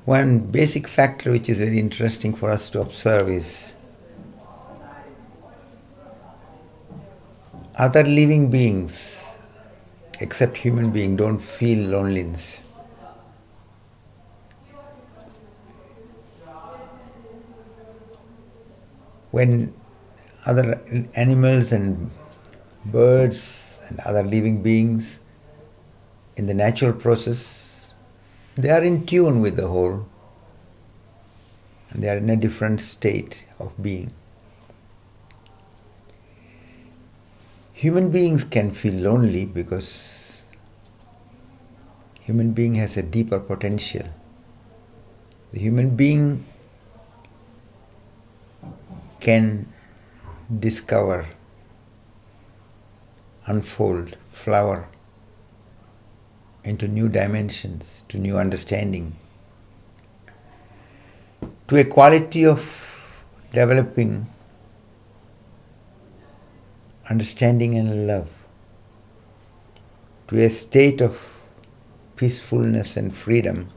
One basic factor which is very interesting for us to observe is other living beings, except human beings, don't feel loneliness. When other animals and birds and other living beings in the natural process, they are in tune with the whole, and they are in a different state of being. Human beings can feel lonely because human being has a deeper potential. The human being can discover, unfold, flower into new dimensions, to new understanding, to a quality of developing understanding and love, to a state of peacefulness and freedom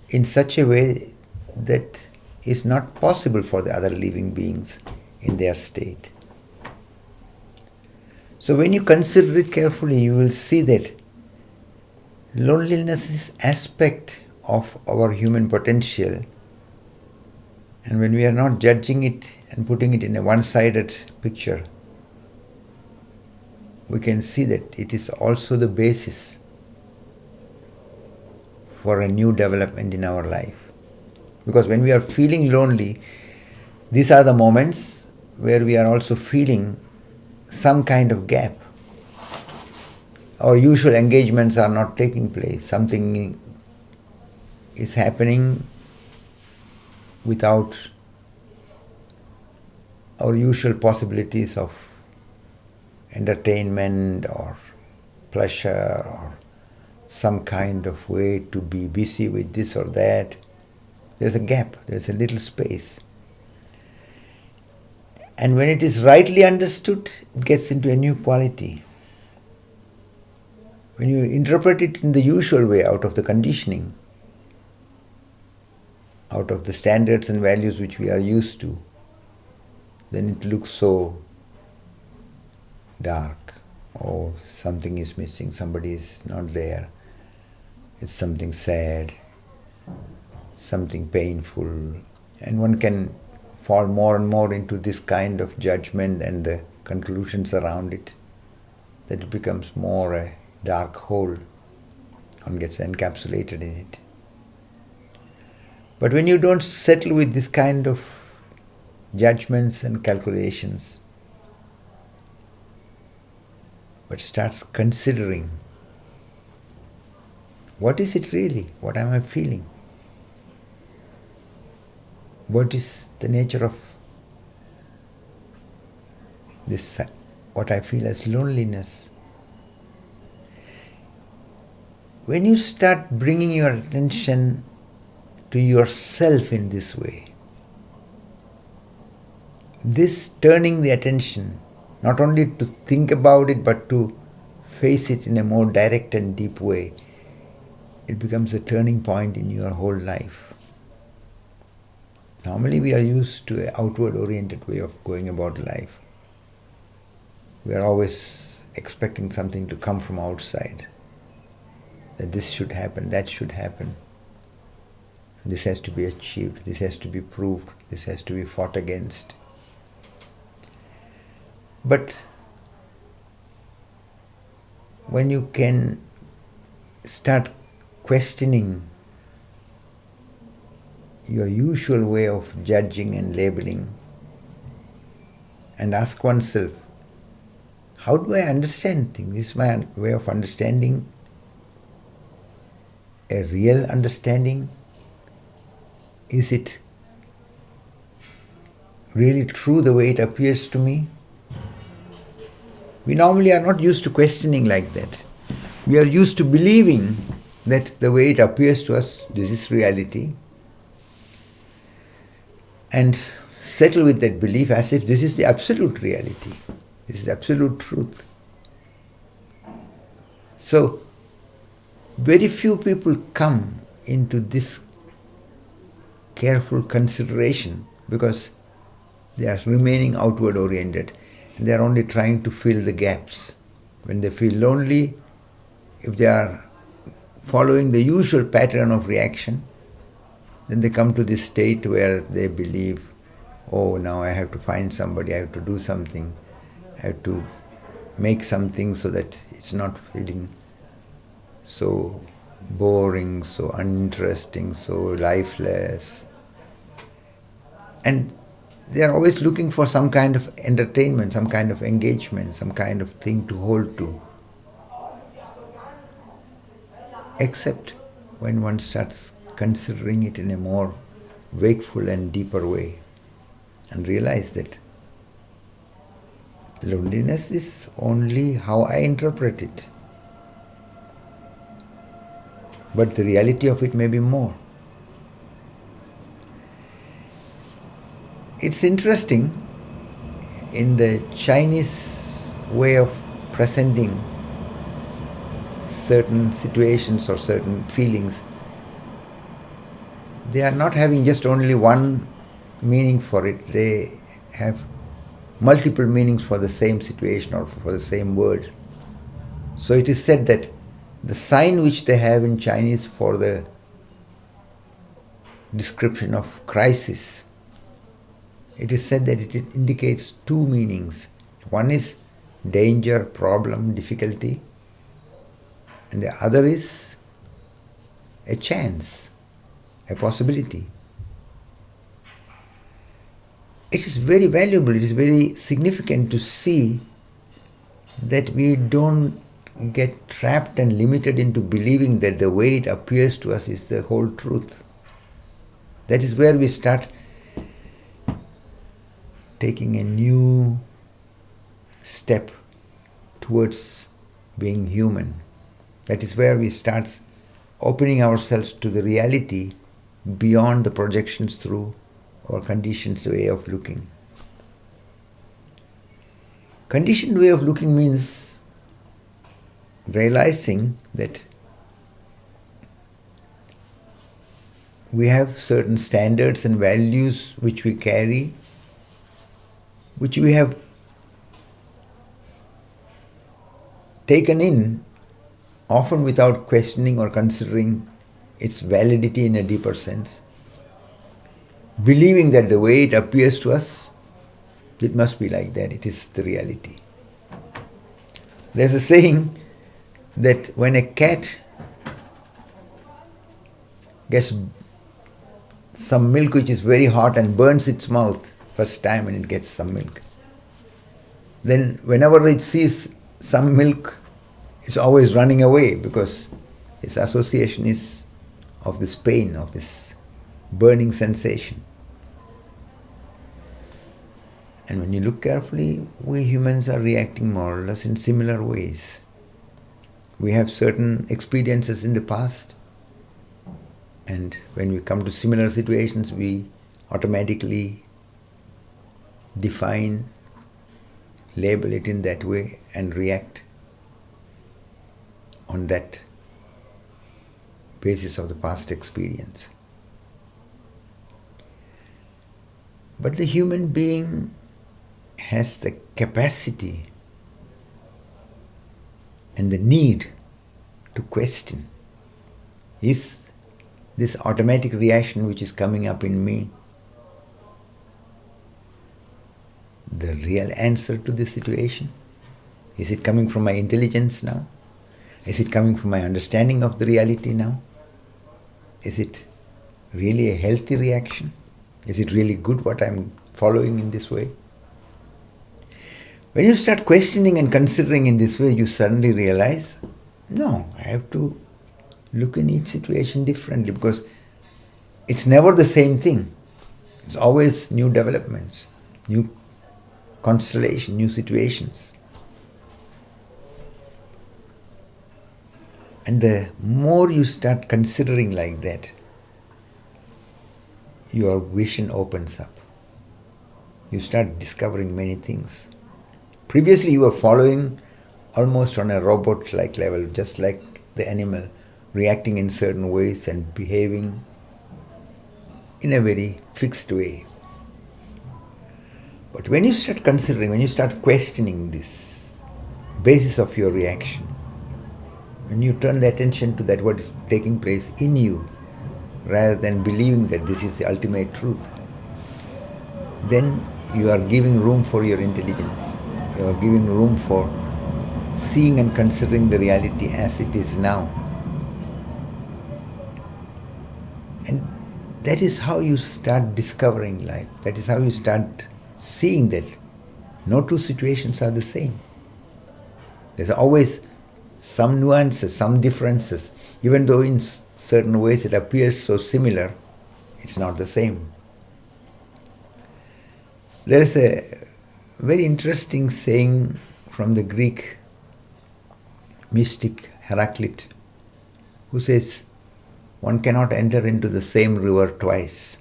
in such a way that is not possible for the other living beings in their state. So when you consider it carefully, you will see that loneliness is aspect of our human potential, and when we are not judging it and putting it in a one-sided picture, we can see that it is also the basis for a new development in our life. Because when we are feeling lonely, these are the moments where we are also feeling some kind of gap. Our usual engagements are not taking place. Something is happening without our usual possibilities of entertainment or pleasure or some kind of way to be busy with this or that. There's a gap, there's a little space. And when it is rightly understood, it gets into a new quality. When you interpret it in the usual way, out of the conditioning, out of the standards and values which we are used to, then it looks so dark. Oh, something is missing, somebody is not there. It's something sad, something painful, and one can fall more and more into this kind of judgment and the conclusions around it, that it becomes more a dark hole. One gets encapsulated in it. But when you don't settle with this kind of judgments and calculations, but starts considering, what is it really? What am I feeling? What is the nature of this, what I feel as loneliness? When you start bringing your attention to yourself in this way, this turning the attention, not only to think about it but to face it in a more direct and deep way, it becomes a turning point in your whole life. Normally we are used to an outward oriented way of going about life. We are always expecting something to come from outside, that this should happen, that should happen. This has to be achieved, this has to be proved, this has to be fought against. But when you can start questioning your usual way of judging and labeling, and ask oneself, how do I understand things? Is my way of understanding a real understanding? Is it really true the way it appears to me? We normally are not used to questioning like that. We are used to believing that the way it appears to us, this is reality, and settle with that belief as if this is the absolute reality, this is the absolute truth. So, very few people come into this careful consideration because they are remaining outward oriented and they are only trying to fill the gaps. When they feel lonely, if they are following the usual pattern of reaction, then they come to this state where they believe, oh, now I have to find somebody, I have to do something, I have to make something so that it's not feeling so boring, so uninteresting, so lifeless. And they are always looking for some kind of entertainment, some kind of engagement, some kind of thing to hold to. Except when one starts considering it in a more wakeful and deeper way and realize that loneliness is only how I interpret it. But the reality of it may be more. It's interesting, in the Chinese way of presenting certain situations or certain feelings, they are not having just only one meaning for it, they have multiple meanings for the same situation or for the same word. So it is said that the sign which they have in Chinese for the description of crisis, it is said that it indicates two meanings. One is danger, problem, difficulty, and the other is a chance, a possibility. It is very valuable, it is very significant to see that we don't get trapped and limited into believing that the way it appears to us is the whole truth. That is where we start taking a new step towards being human. That is where we start opening ourselves to the reality beyond the projections through our conditioned way of looking. Conditioned way of looking means realizing that we have certain standards and values which we carry, which we have taken in, often without questioning or considering its validity in a deeper sense, believing that the way it appears to us, it must be like that, it is the reality. There's a saying that when a cat gets some milk which is very hot and burns its mouth first time when it gets some milk, then whenever it sees some milk, it's always running away because its association is of this pain, of this burning sensation. And when you look carefully, we humans are reacting more or less in similar ways. We have certain experiences in the past, and when we come to similar situations, we automatically define, label it in that way, and react on that basis of the past experience. But the human being has the capacity and the need to question. Is this automatic reaction which is coming up in me the real answer to this situation? Is it coming from my intelligence now? Is it coming from my understanding of the reality now? Is it really a healthy reaction? Is it really good what I'm following in this way? When you start questioning and considering in this way, you suddenly realize, no, I have to look in each situation differently because it's never the same thing. It's always new developments, new constellation, new situations. And the more you start considering like that, your vision opens up. You start discovering many things. Previously you were following almost on a robot-like level, just like the animal reacting in certain ways and behaving in a very fixed way. But when you start considering, when you start questioning this basis of your reaction, when you turn the attention to that what is taking place in you, rather than believing that this is the ultimate truth, then you are giving room for your intelligence. You are giving room for seeing and considering the reality as it is now. And that is how you start discovering life. That is how you start seeing that no two situations are the same. There's always some nuances, some differences. Even though in certain ways it appears so similar, it's not the same. There is a very interesting saying from the Greek mystic Heraclit, who says, one cannot enter into the same river twice.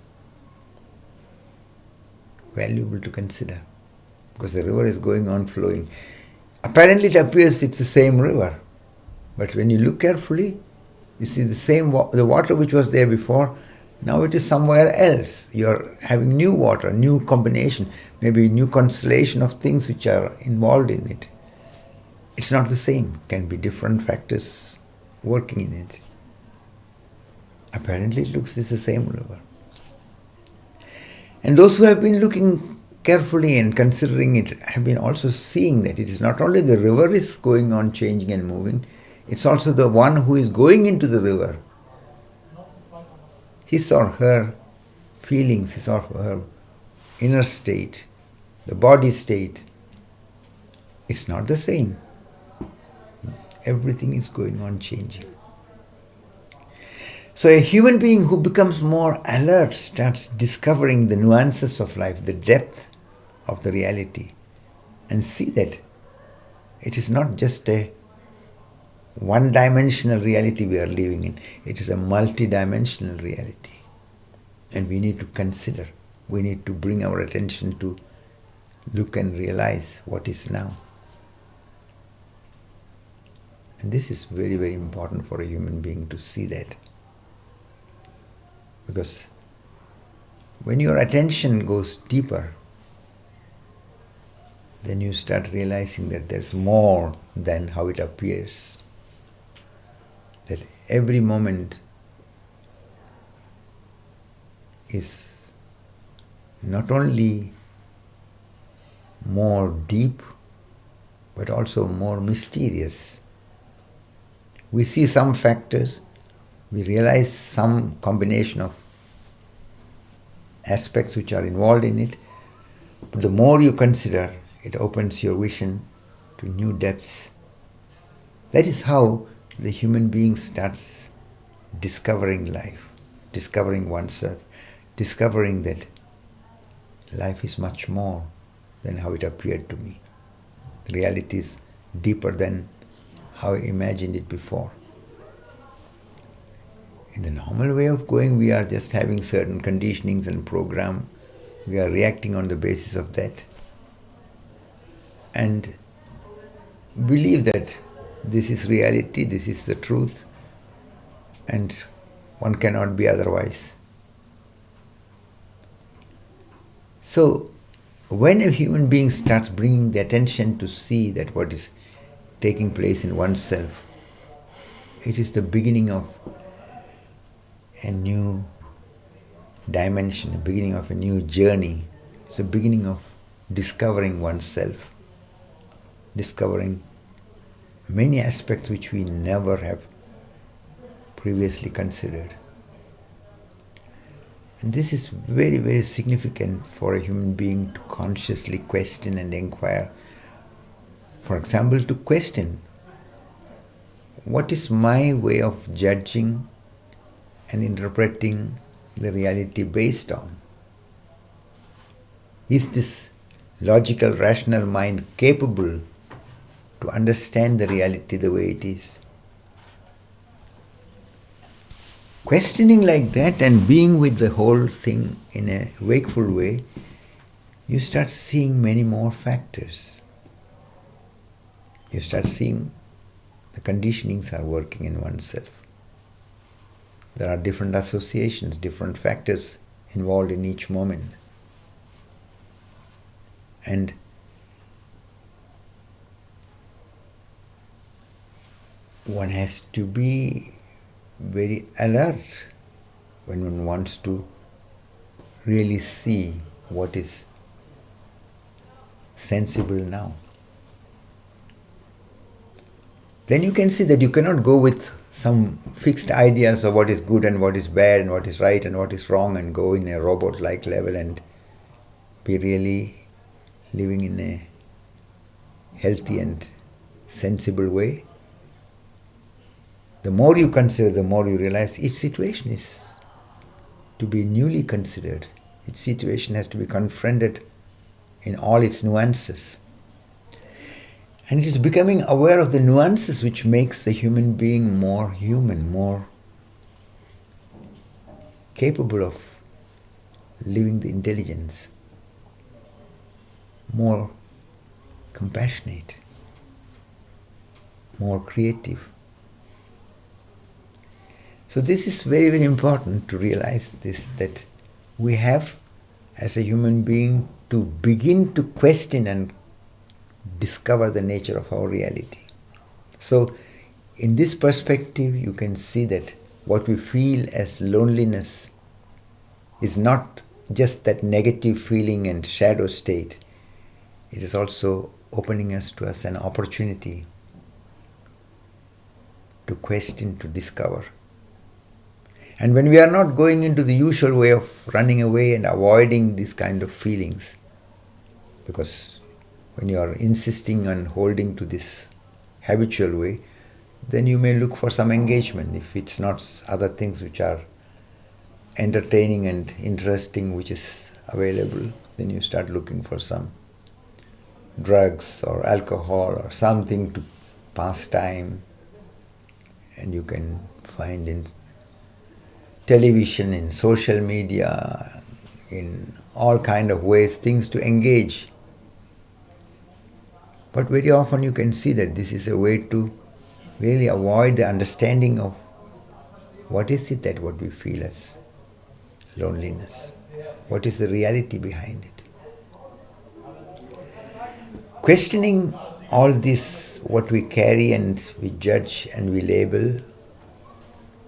Valuable to consider, because the river is going on flowing. Apparently it appears it's the same river, but when you look carefully, you see the water which was there before, now it is somewhere else. You are having new water, new combination, maybe new constellation of things which are involved in it. It's not the same. Can be different factors working in it. Apparently it looks it's the same river. And those who have been looking carefully and considering it have been also seeing that it is not only the river is going on changing and moving, it's also the one who is going into the river. His or her feelings, his or her inner state, the body state, it's not the same. Everything is going on changing. So a human being who becomes more alert starts discovering the nuances of life, the depth of the reality, and see that it is not just a one-dimensional reality we are living in. It is a multi-dimensional reality. And we need to consider, we need to bring our attention to look and realize what is now. And this is very, very important for a human being to see that. Because when your attention goes deeper, then you start realizing that there's more than how it appears. That every moment is not only more deep, but also more mysterious. We see some factors, we realize some combination of aspects which are involved in it, but the more you consider, it opens your vision to new depths. That is how the human being starts discovering life, discovering oneself, discovering that life is much more than how it appeared to me. The reality is deeper than how I imagined it before. In the normal way of going, we are just having certain conditionings and program. We are reacting on the basis of that. And believe that this is reality, this is the truth, and one cannot be otherwise. So, when a human being starts bringing the attention to see that what is taking place in oneself, it is the beginning of a new dimension, the beginning of a new journey. It's the beginning of discovering oneself, discovering many aspects which we never have previously considered. And this is very, very significant for a human being to consciously question and inquire. For example, to question, what is my way of judging and interpreting the reality based on? Is this logical, rational mind capable to understand the reality the way it is? Questioning like that and being with the whole thing in a wakeful way, you start seeing many more factors. You start seeing the conditionings are working in oneself. There are different associations, different factors involved in each moment. And one has to be very alert when one wants to really see what is sensible now. Then you can see that you cannot go with some fixed ideas of what is good and what is bad and what is right and what is wrong and go in a robot-like level and be really living in a healthy and sensible way. The more you consider, the more you realize each situation is to be newly considered. Each situation has to be confronted in all its nuances. And it is becoming aware of the nuances which makes the human being more human, more capable of living the intelligence, more compassionate, more creative. So this is very, very important to realize this, that we have as a human being to begin to question and discover the nature of our reality. So in this perspective you can see that what we feel as loneliness is not just that negative feeling and shadow state. It is also opening us to us an opportunity to question, to discover. And when we are not going into the usual way of running away and avoiding these kind of feelings, because when you are insisting on holding to this habitual way, then you may look for some engagement. If it's not other things which are entertaining and interesting which is available, then you start looking for some drugs or alcohol or something to pass time. And you can find in television, in social media, in all kind of ways, things to engage. But very often you can see that this is a way to really avoid the understanding of what is it that what we feel as loneliness. What is the reality behind it? Questioning all this, what we carry and we judge and we label,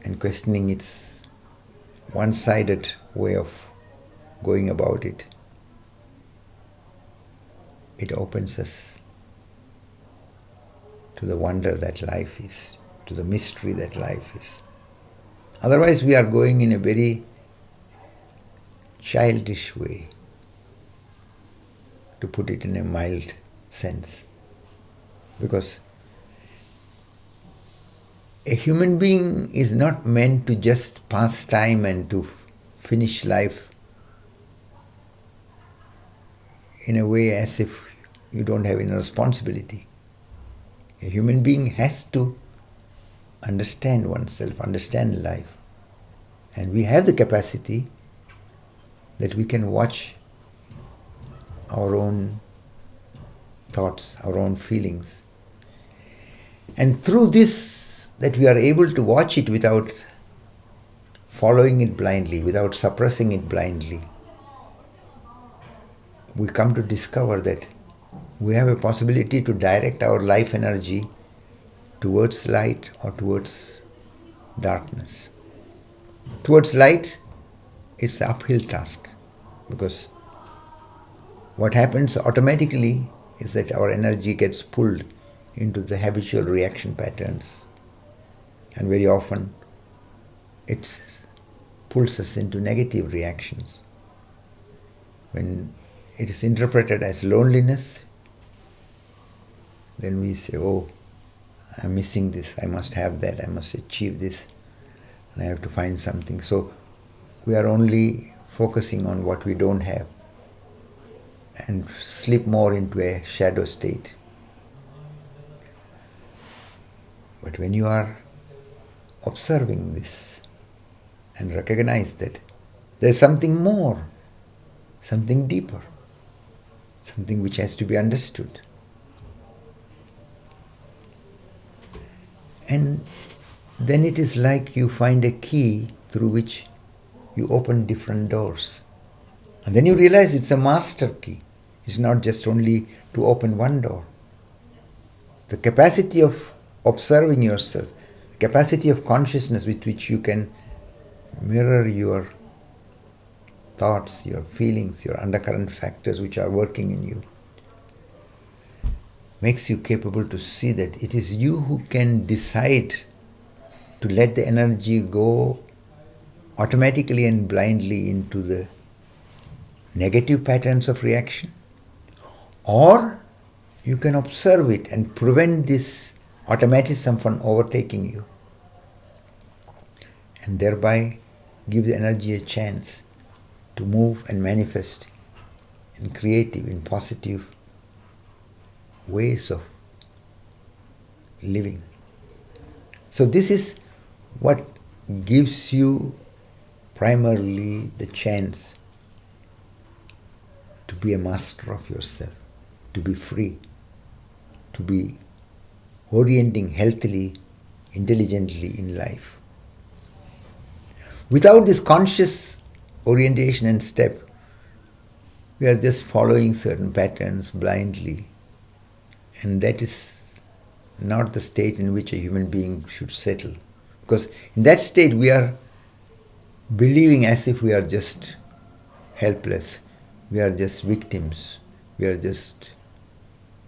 and questioning its one-sided way of going about it, it opens us to the wonder that life is, to the mystery that life is. Otherwise we are going in a very childish way, to put it in a mild sense. Because a human being is not meant to just pass time and to finish life in a way as if you don't have any responsibility. A human being has to understand oneself, understand life. And we have the capacity that we can watch our own thoughts, our own feelings. And through this, that we are able to watch it without following it blindly, without suppressing it blindly, we come to discover that we have a possibility to direct our life energy towards light or towards darkness. Towards light, it's an uphill task, because what happens automatically is that our energy gets pulled into the habitual reaction patterns, and very often it pulls us into negative reactions. When it is interpreted as loneliness, then we say, oh, I'm missing this, I must have that, I must achieve this, and I have to find something. So we are only focusing on what we don't have and slip more into a shadow state. But when you are observing this and recognize that there's something more, something deeper, something which has to be understood, and then it is like you find a key through which you open different doors. And then you realize it's a master key. It's not just only to open one door. The capacity of observing yourself, capacity of consciousness with which you can mirror your thoughts, your feelings, your undercurrent factors which are working in you, makes you capable to see that it is you who can decide to let the energy go automatically and blindly into the negative patterns of reaction, or you can observe it and prevent this automatism from overtaking you, and thereby give the energy a chance to move and manifest in creative, in positive ways of living. So this is what gives you primarily the chance to be a master of yourself, to be free, to be orienting healthily, intelligently in life. Without this conscious orientation and step, we are just following certain patterns blindly, and that is not the state in which a human being should settle. Because in that state we are believing as if we are just helpless, we are just victims, we are just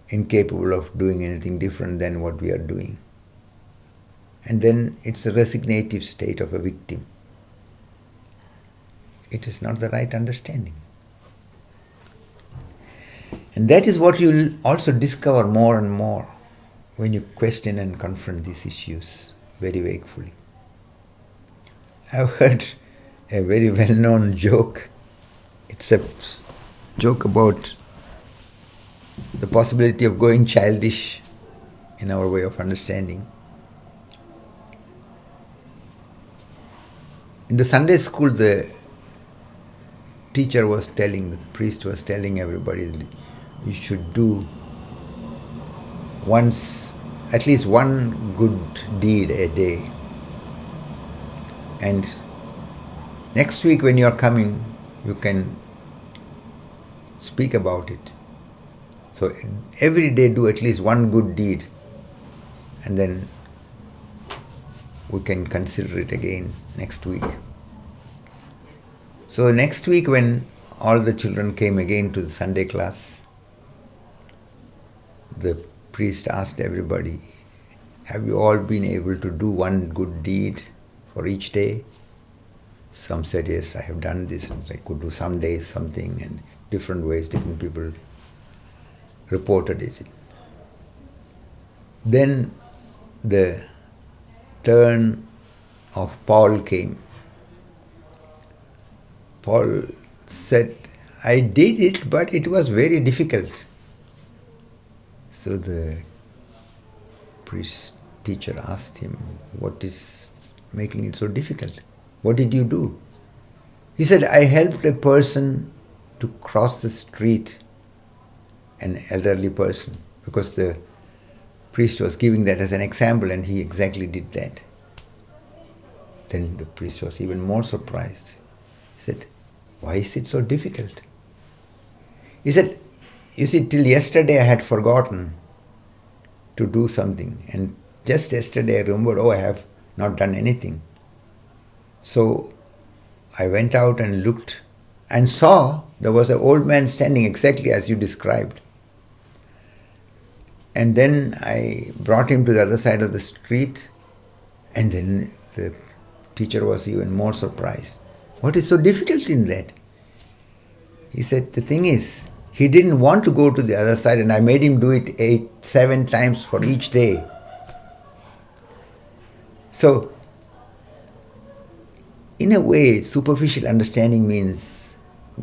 incapable of doing anything different than what we are doing. And then it's a resignative state of a victim. It is not the right understanding. And that is what you will also discover more and more when you question and confront these issues very wakefully. I've heard a very well-known joke. It's a joke about the possibility of going childish in our way of understanding. In the Sunday school, the teacher was telling, the priest was telling everybody that you should do at least one good deed a day. And next week when you are coming, you can speak about it. So every day do at least one good deed, and then we can consider it again next week. So next week when all the children came again to the Sunday class, the priest asked everybody, have you all been able to do one good deed for each day? Some said, yes, I have done this. I could do some days something, and different ways, different people reported it. Then the turn of Paul came. Paul said, I did it, but it was very difficult. So the priest teacher asked him, what is making it so difficult? What did you do? He said, I helped a person to cross the street, an elderly person, because the priest was giving that as an example, and he exactly did that. Then the priest was even more surprised. He said, why is it so difficult? He said, you see, till yesterday I had forgotten to do something, and just yesterday I remembered, I have not done anything. So I went out and looked and saw there was an old man standing exactly as you described. And then I brought him to the other side of the street, and then the teacher was even more surprised. What is so difficult in that? He said, the thing is, he didn't want to go to the other side, and I made him do it 7 times for each day. So, in a way, superficial understanding means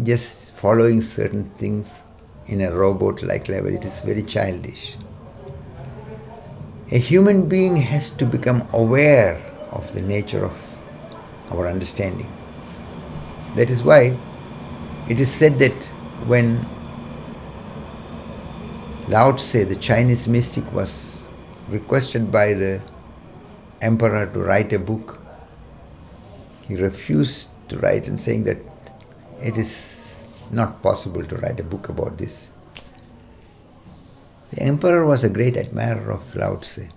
just following certain things in a robot-like level. It is very childish. A human being has to become aware of the nature of our understanding. That is why it is said that when Lao Tse, the Chinese mystic, was requested by the emperor to write a book, he refused to write and saying that it is not possible to write a book about this. The emperor was a great admirer of Lao Tse.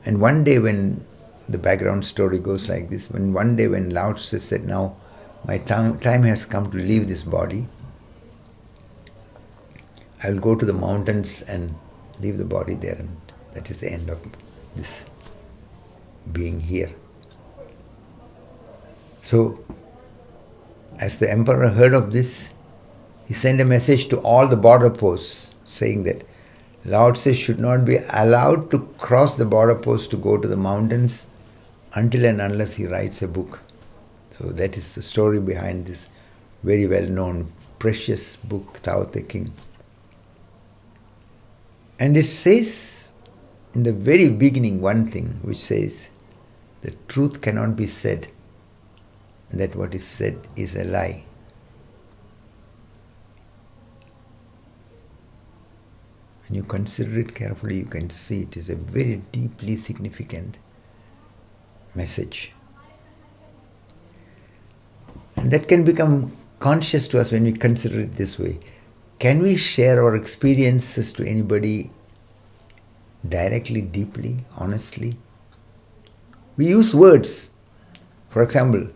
And one day when the background story goes like this, one day when Lao Tse said, now my time has come to leave this body, I will go to the mountains and leave the body there, and that is the end of this being here. So, as the emperor heard of this, he sent a message to all the border posts saying that Lao Tse should not be allowed to cross the border post to go to the mountains until and unless he writes a book. So that is the story behind this very well-known, precious book, Tao Te King. And it says in the very beginning one thing, which says the truth cannot be said, and that what is said is a lie. When you consider it carefully, you can see it is a very deeply significant message. And that can become conscious to us when we consider it this way. Can we share our experiences to anybody directly, deeply, honestly? We use words. For example,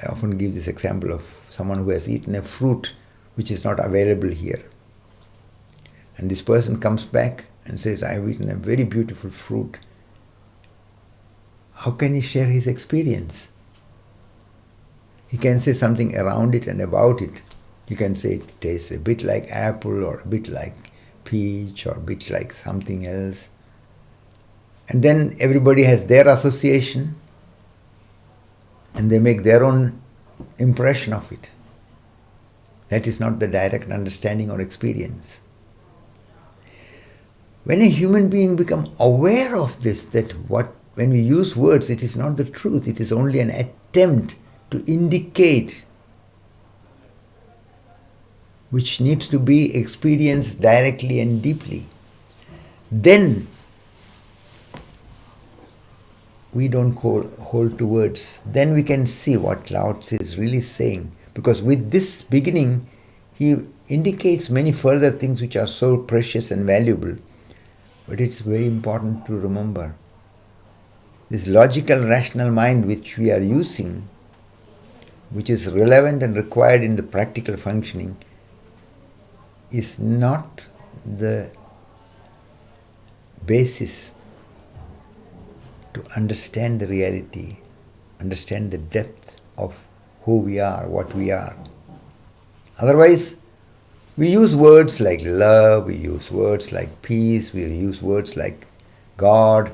I often give this example of someone who has eaten a fruit which is not available here. And this person comes back and says, I have eaten a very beautiful fruit. How can he share his experience? He can say something around it and about it. You can say it tastes a bit like apple, or a bit like peach, or a bit like something else. And then everybody has their association and they make their own impression of it. That is not the direct understanding or experience. When a human being becomes aware of this, that when we use words, it is not the truth, it is only an attempt to indicate which needs to be experienced directly and deeply, then we don't hold to words. Then we can see what Lao Tse is really saying. Because with this beginning, he indicates many further things which are so precious and valuable. But it's very important to remember, this logical, rational mind which we are using, which is relevant and required in the practical functioning, is not the basis to understand the reality, understand the depth of who we are, what we are. Otherwise, we use words like love, we use words like peace, we use words like God,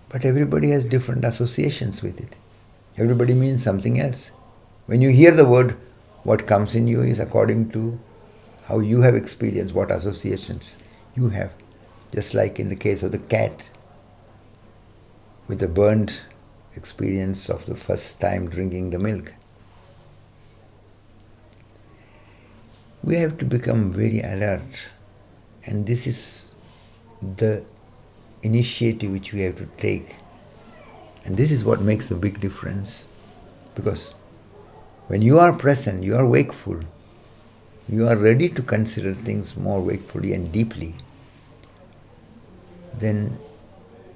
but everybody has different associations with it. Everybody means something else. When you hear the word, what comes in you is according to how you have experienced, what associations you have. Just like in the case of the cat, with the burnt experience of the first time drinking the milk. We have to become very alert, and this is the initiative which we have to take. And this is what makes a big difference, because when you are present, you are wakeful, you are ready to consider things more wakefully and deeply, then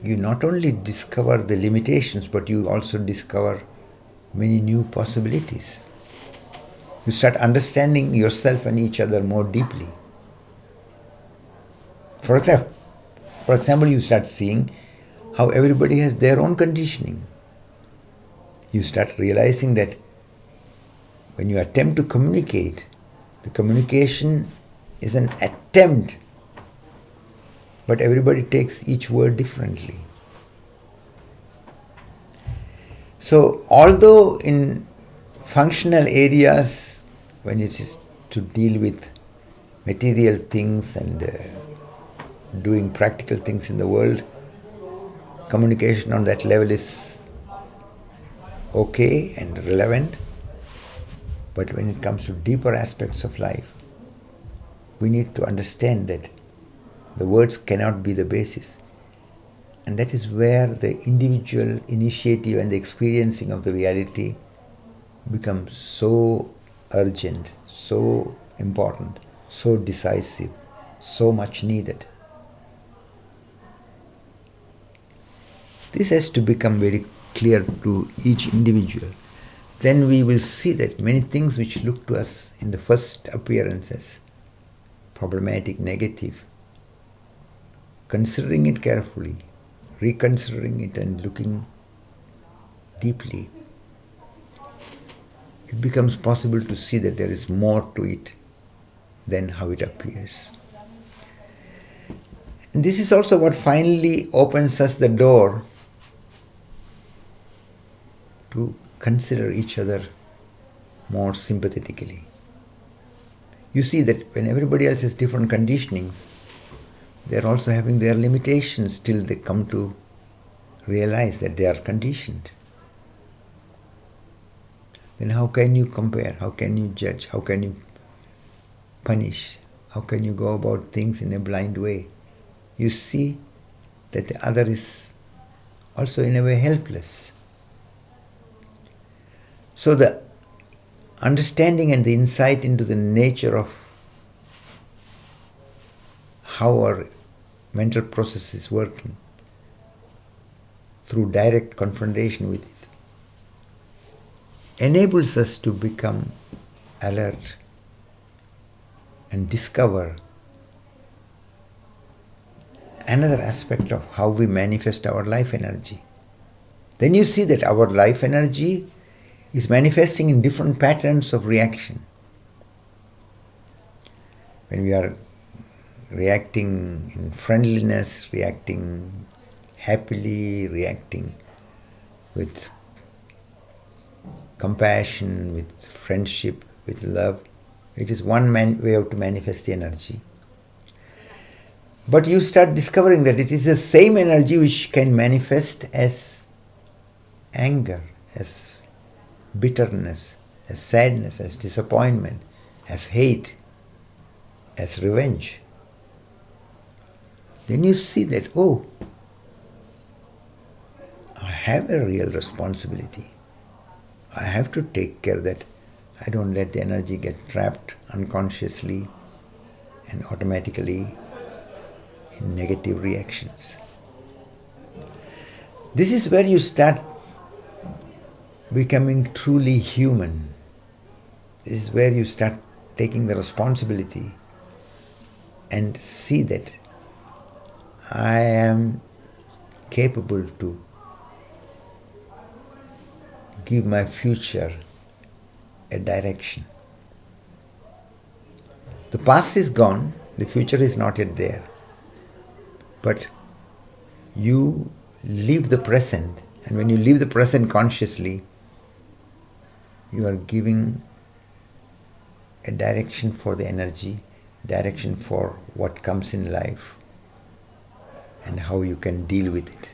you not only discover the limitations, but you also discover many new possibilities. You start understanding yourself and each other more deeply. For example, you start seeing how everybody has their own conditioning. You start realizing that when you attempt to communicate, the communication is an attempt, but everybody takes each word differently. So, although in functional areas, when it is to deal with material things and doing practical things in the world, communication on that level is okay and relevant. But when it comes to deeper aspects of life, we need to understand that the words cannot be the basis. And that is where the individual initiative and the experiencing of the reality becomes so urgent, so important, so decisive, so much needed. This has to become very clear to each individual. Then we will see that many things which look to us in the first appearance as problematic, negative, considering it carefully, reconsidering it and looking deeply, it becomes possible to see that there is more to it than how it appears. And this is also what finally opens us the door to consider each other more sympathetically. You see that when everybody else has different conditionings, they are also having their limitations till they come to realize that they are conditioned. Then how can you compare? How can you judge? How can you punish? How can you go about things in a blind way? You see that the other is also in a way helpless. So the understanding and the insight into the nature of how our mental process is working through direct confrontation with it enables us to become alert and discover another aspect of how we manifest our life energy. Then you see that our life energy is manifesting in different patterns of reaction. When we are reacting in friendliness, reacting happily, reacting with compassion, with friendship, with love, it is one way to manifest the energy. But you start discovering that it is the same energy which can manifest as anger, as bitterness, as sadness, as disappointment, as hate, as revenge. Then you see that, oh, I have a real responsibility. I have to take care that I don't let the energy get trapped unconsciously and automatically in negative reactions. This is where you start becoming truly human. This is where you start taking the responsibility and see that I am capable to give my future a direction. The past is gone, the future is not yet there. But you live the present, and when you live the present consciously, you are giving a direction for the energy, direction for what comes in life, and how you can deal with it.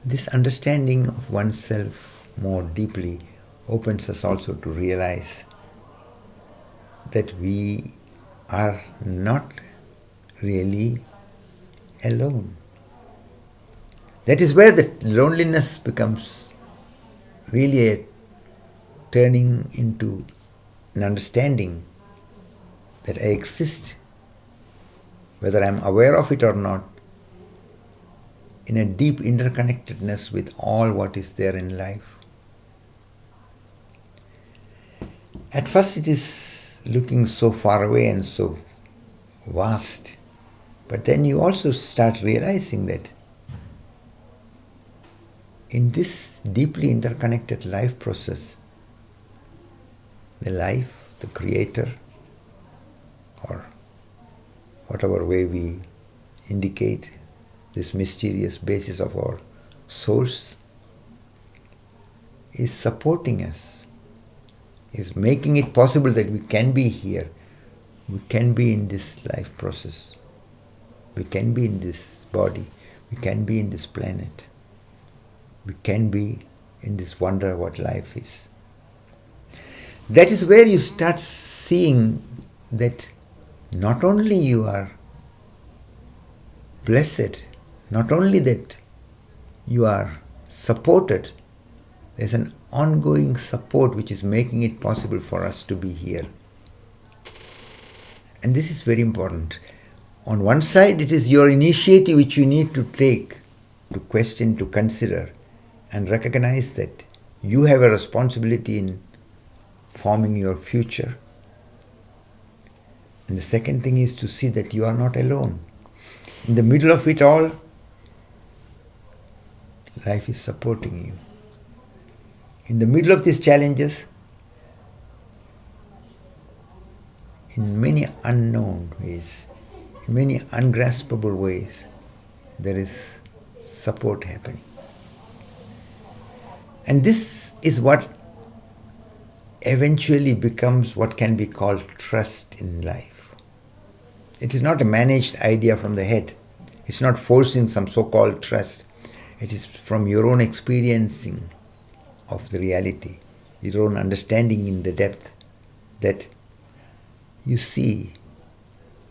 This understanding of oneself more deeply opens us also to realize that we are not really alone. That is where the loneliness becomes really a turning into an understanding that I exist, whether I am aware of it or not, in a deep interconnectedness with all what is there in life. At first it is looking so far away and so vast, but then you also start realizing that in this deeply interconnected life process, the life, the creator, or whatever way we indicate this mysterious basis of our source, is supporting us, is making it possible that we can be here, we can be in this life process, we can be in this body, we can be in this planet, we can be in this wonder what life is. That is where you start seeing that not only you are blessed. Not only that you are supported, there's an ongoing support which is making it possible for us to be here. And this is very important. On one side, it is your initiative which you need to take, to question, to consider, and recognize that you have a responsibility in forming your future. And the second thing is to see that you are not alone. In the middle of it all, life is supporting you. In the middle of these challenges, in many unknown ways, in many ungraspable ways, there is support happening. And this is what eventually becomes what can be called trust in life. It is not a managed idea from the head. It's not forcing some so-called trust. It is from your own experiencing of the reality, your own understanding in the depth, that you see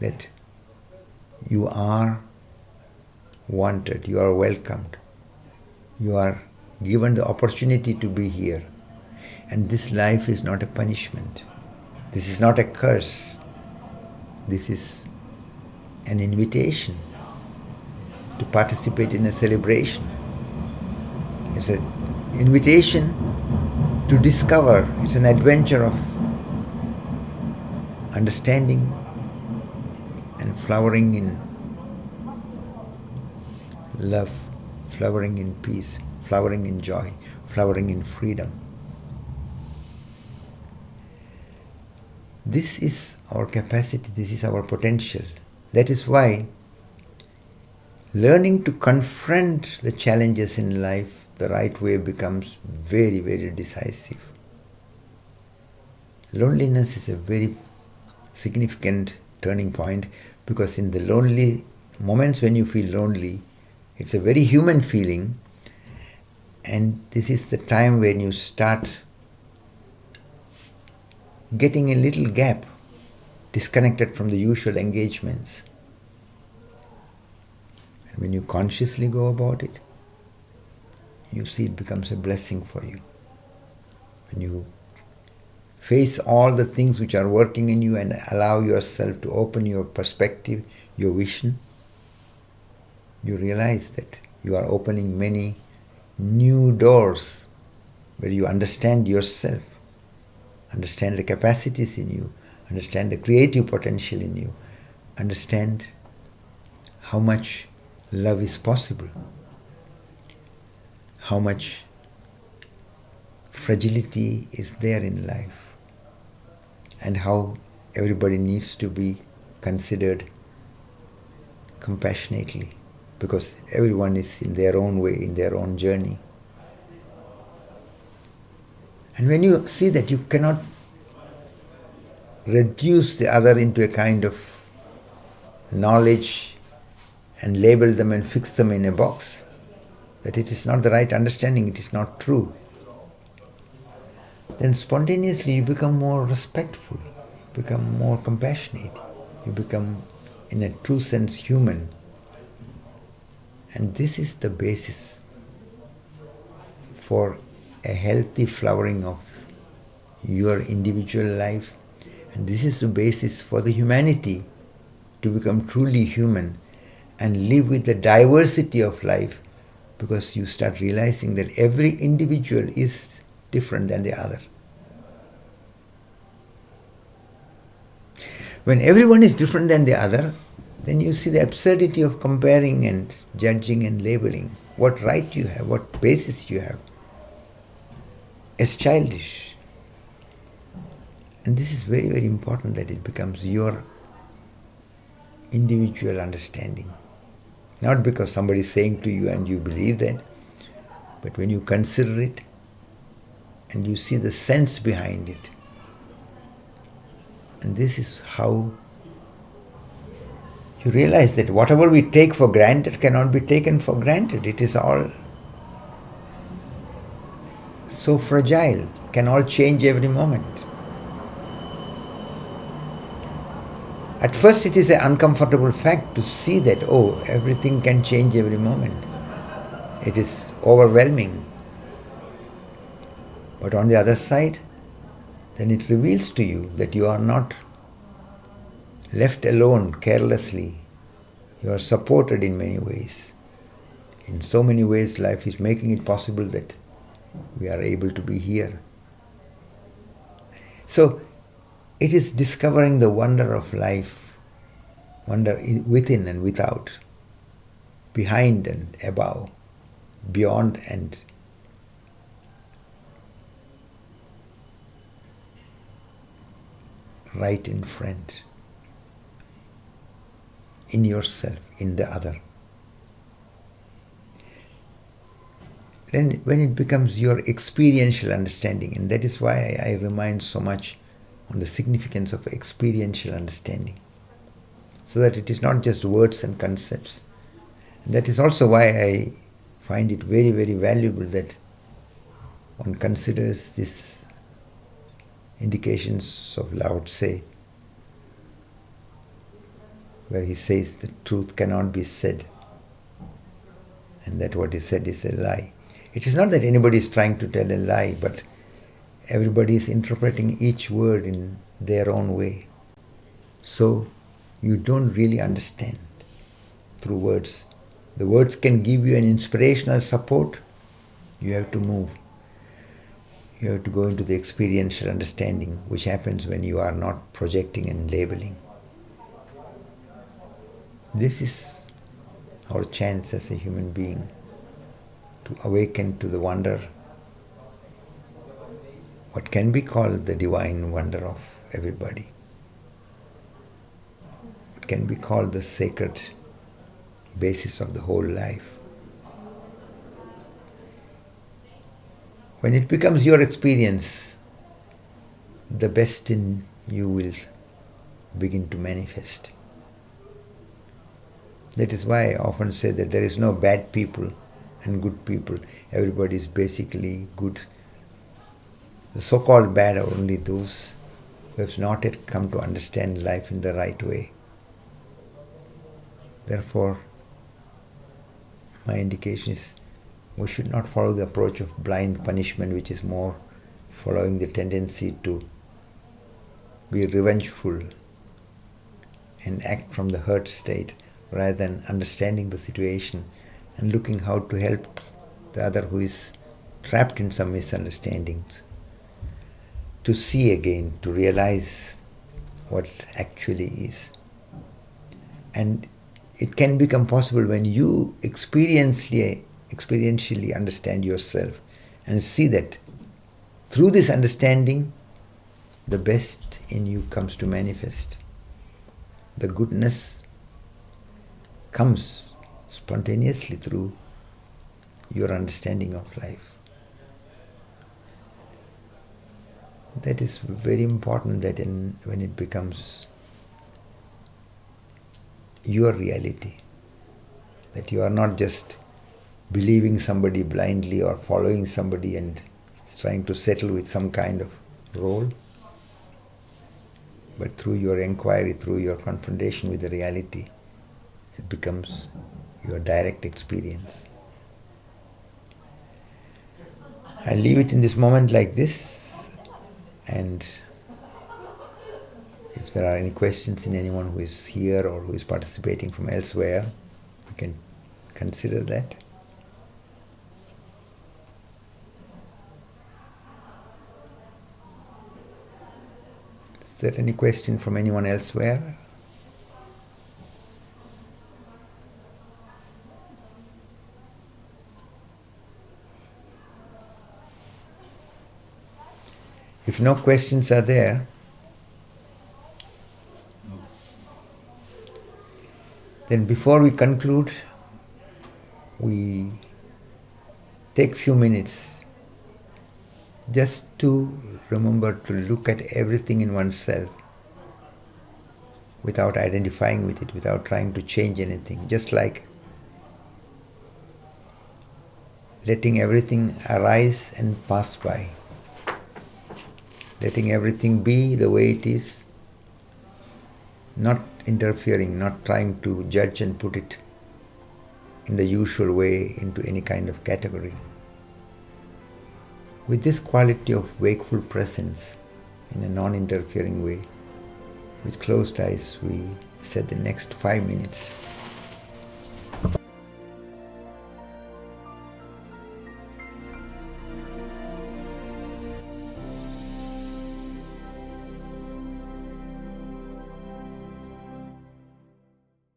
that you are wanted, you are welcomed, you are given the opportunity to be here. And this life is not a punishment. This is not a curse. This is an invitation to participate in a celebration. It's an invitation to discover. It's an adventure of understanding and flowering in love, flowering in peace, flowering in joy, flowering in freedom. This is our capacity, this is our potential. That is why learning to confront the challenges in life the right way becomes very, very decisive. Loneliness is a very significant turning point, because in the lonely moments when you feel lonely, it's a very human feeling, and this is the time when you start getting a little gap, disconnected from the usual engagements. And when you consciously go about it, you see it becomes a blessing for you. When you face all the things which are working in you and allow yourself to open your perspective, your vision, you realize that you are opening many new doors where you understand yourself, understand the capacities in you, understand the creative potential in you, understand how much love is possible, how much fragility is there in life, and how everybody needs to be considered compassionately, because everyone is in their own way, in their own journey. And when you see that you cannot reduce the other into a kind of knowledge and label them and fix them in a box, that it is not the right understanding, it is not true, then spontaneously you become more respectful, become more compassionate, you become in a true sense human. And this is the basis for a healthy flowering of your individual life, and this is the basis for the humanity to become truly human and live with the diversity of life, because you start realizing that every individual is different than the other. When everyone is different than the other, then you see the absurdity of comparing and judging and labeling. What right you have, what basis you have. It's childish. And this is very, very important, that it becomes your individual understanding. Not because somebody is saying to you and you believe that, but when you consider it and you see the sense behind it. And this is how you realize that whatever we take for granted cannot be taken for granted. It is all so fragile, can all change every moment. At first, it is an uncomfortable fact to see that, oh, everything can change every moment. It is overwhelming. But on the other side, then it reveals to you that you are not left alone carelessly. You are supported in many ways. In so many ways, life is making it possible that we are able to be here. So, it is discovering the wonder of life, wonder within and without, behind and above, beyond and right in front, in yourself, in the other. Then when it becomes your experiential understanding, and that is why I remind so much on the significance of experiential understanding, so that it is not just words and concepts. And that is also why I find it very, very valuable that one considers these indications of Lao Tse, where he says the truth cannot be said, and that what is said is a lie. It is not that anybody is trying to tell a lie, but everybody is interpreting each word in their own way. So you don't really understand through words. The words can give you an inspirational support. You have to move. You have to go into the experiential understanding, which happens when you are not projecting and labeling. This is our chance as a human being to awaken to the wonder, what can be called the divine wonder of everybody. What can be called the sacred basis of the whole life. When it becomes your experience, the best in you will begin to manifest. That is why I often say that there is no bad people and good people. Everybody is basically good. The so-called bad are only those who have not yet come to understand life in the right way. Therefore, my indication is we should not follow the approach of blind punishment, which is more following the tendency to be revengeful and act from the hurt state, rather than understanding the situation and looking how to help the other who is trapped in some misunderstandings to see again, to realize what actually is. And it can become possible when you experientially understand yourself and see that through this understanding, the best in you comes to manifest. The goodness comes spontaneously through your understanding of life. That is very important, that when it becomes your reality, that you are not just believing somebody blindly or following somebody and trying to settle with some kind of role, but through your inquiry, through your confrontation with the reality, it becomes your direct experience. I leave it in this moment like this, and if there are any questions in anyone who is here or who is participating from elsewhere, we can consider that. Is there any question from anyone elsewhere? If no questions are there, then before we conclude, we take few minutes just to remember to look at everything in oneself without identifying with it, without trying to change anything, just like letting everything arise and pass by, letting everything be the way it is, not interfering, not trying to judge and put it in the usual way into any kind of category. With this quality of wakeful presence in a non-interfering way, with closed eyes, we set the next 5 minutes.